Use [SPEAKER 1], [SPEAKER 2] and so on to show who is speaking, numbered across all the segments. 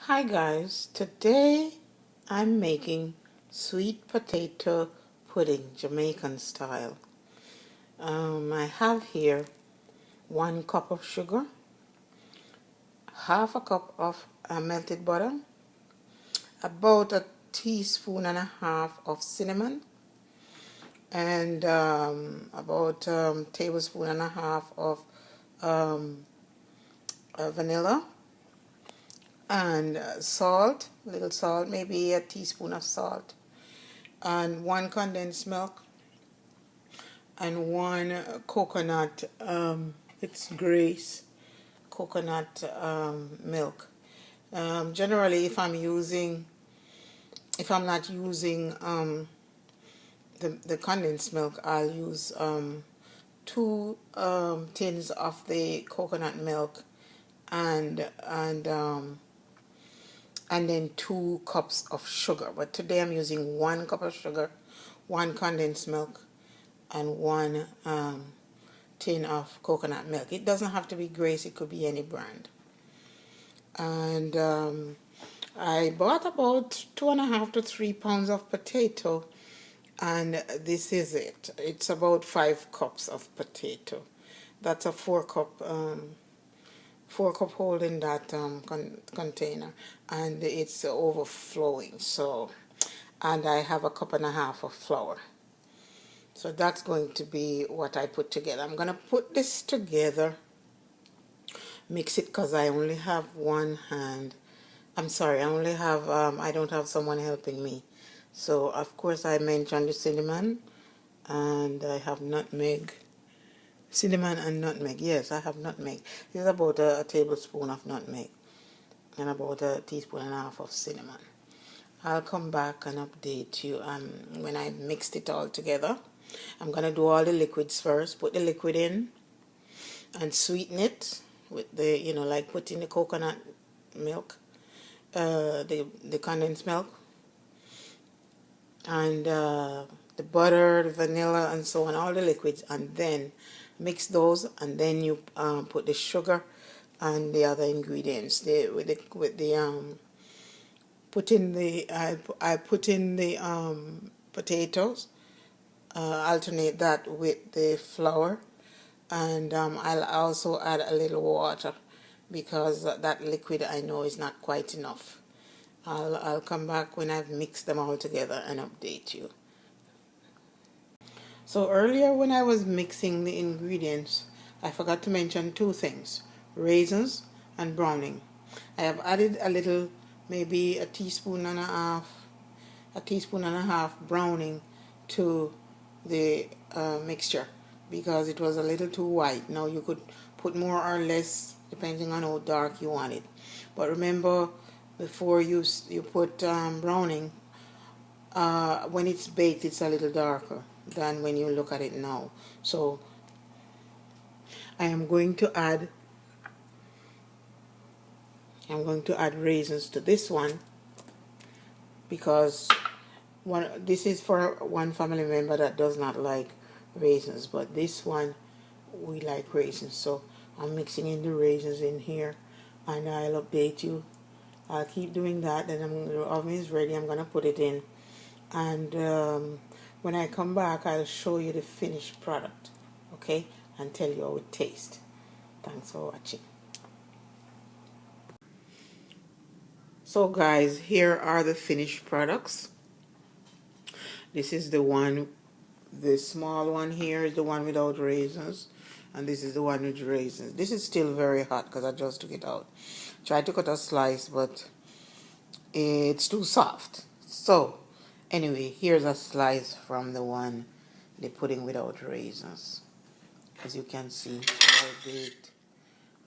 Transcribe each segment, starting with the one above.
[SPEAKER 1] Hi guys, today I'm making sweet potato pudding, Jamaican style. I have here 1 cup of sugar, half a cup of melted butter, about a teaspoon and a half of cinnamon, and about tablespoon and a half of vanilla, and salt, little salt, maybe a teaspoon of salt, and 1 condensed milk, and 1 coconut, it's Grace coconut milk. Generally, if I'm not using the condensed milk, I'll use 2 tins of the coconut milk, and then 2 cups of sugar. But today I'm using 1 cup of sugar, 1 condensed milk, and 1 tin of coconut milk. It doesn't have to be Grace, it could be any brand. And I bought about 2.5 to 3 pounds of potato, and this is it. It's about 5 cups of potato. That's a 4 cup holding that container, and it's overflowing. So, and I have a cup and a half of flour. So that's going to be what I put together. I'm going to put this together, mix it, because I only have one hand. I'm sorry, I don't have someone helping me. So, of course, I mentioned the cinnamon, and I have nutmeg. Cinnamon and nutmeg. Yes, I have nutmeg. This is about a tablespoon of nutmeg and about a teaspoon and a half of cinnamon. I'll come back and update you when I mixed it all together. I'm going to do all the liquids first. Put the liquid in and sweeten it with the, like putting the coconut milk, the condensed milk, and the butter, the vanilla, and so on, all the liquids, and then mix those, and then you put the sugar and the other ingredients. I put in the potatoes, alternate that with the flour, and I'll also add a little water because that liquid I know is not quite enough. I'll come back when I've mixed them all together and update you. So earlier when I was mixing the ingredients, I forgot to mention 2 things: raisins and browning. I have added a little, maybe a teaspoon and a half browning to the mixture, because it was a little too white. Now you could put more or less depending on how dark you want it. But remember, before you put browning, when it's baked, it's a little darker than when you look at it now. So I am going to add raisins to this one, because this is for one family member that does not like raisins, but this one we like raisins. So I'm mixing in the raisins in here, and I'll update you. I'll keep doing that. Then the oven is ready. I'm gonna put it in, and when I come back, I'll show you the finished product, okay, and tell you how it tastes. Thanks for watching. So guys, here are the finished products. This is the small one here is the one without raisins, and this is the one with raisins. This is still very hot because I just took it out. Tried to cut a slice, but it's too soft. So anyway, here's a slice from the pudding without raisins. As you can see, it's well baked,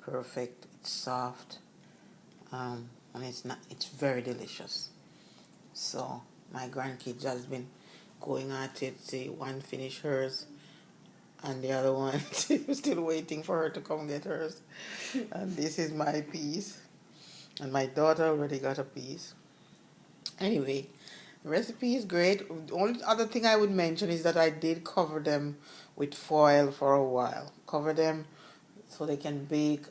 [SPEAKER 1] perfect, it's soft, and it's very delicious. So my grandkids has been going at it. See, one finished hers, and the other one still waiting for her to come get hers. And this is my piece, and my daughter already got a piece. Anyway, the recipe is great. The only other thing I would mention is that I did cover them with foil for a while. Cover them so they can bake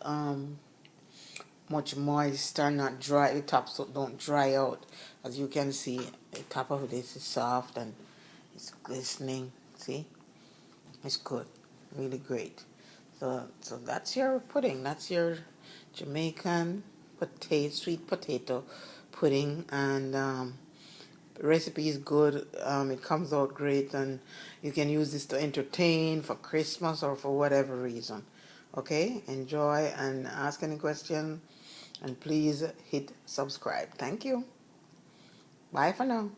[SPEAKER 1] much moisture, not dry. The top so don't dry out. As you can see, the top of this is soft and it's glistening. See, it's good, really great. So that's your pudding. That's your Jamaican sweet potato pudding, and the recipe is good. It comes out great, and you can use this to entertain for Christmas or for whatever reason. Okay, enjoy and ask any question, and please hit subscribe. Thank you. Bye for now.